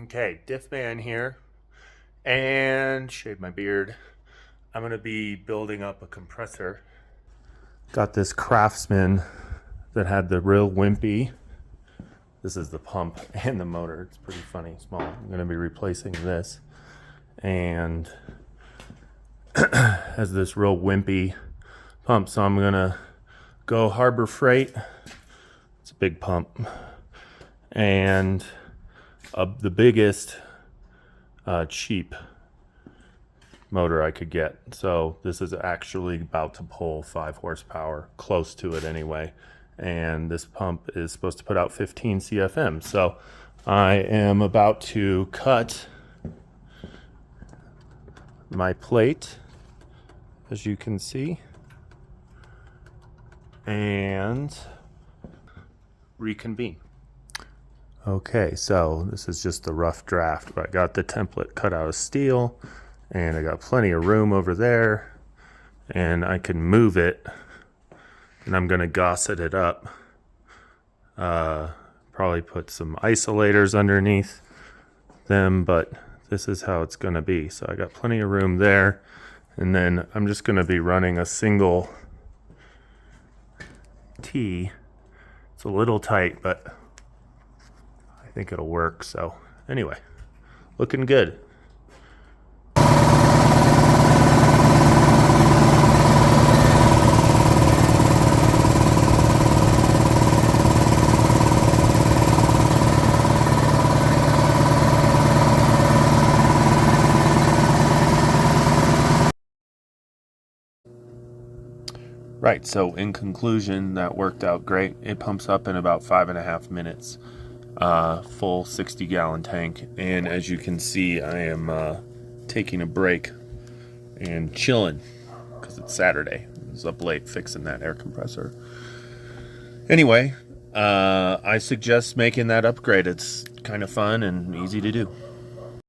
Okay, Diff Man here, and shave my beard. I'm gonna be building up a compressor. Got this Craftsman that had the real wimpy. This is the pump and the motor. It's pretty funny, small. I'm gonna be replacing this, and has this real wimpy pump. So I'm gonna go Harbor Freight. It's a big pump, and the biggest cheap motor I could get. So this is actually about to pull 5 horsepower, close to it anyway. And this pump is supposed to put out 15 CFM. So I am about to cut my plate, as you can see, and reconvene. Okay, so this is just the rough draft. I got the template cut out of steel, and I got plenty of room over there, and I can move it, and I'm gonna gosset it up. Probably put some isolators underneath them, but this is how it's gonna be. So I got plenty of room there, and then I'm just gonna be running a single T. It's a little tight, but I think it'll work. So anyway, looking good. Right, so in conclusion, that worked out great. It pumps up in about 5.5 minutes. Full 60-gallon tank, and as you can see, I am taking a break and chilling because it's Saturday. I was up late fixing that air compressor. Anyway, I suggest making that upgrade. It's kind of fun and easy to do.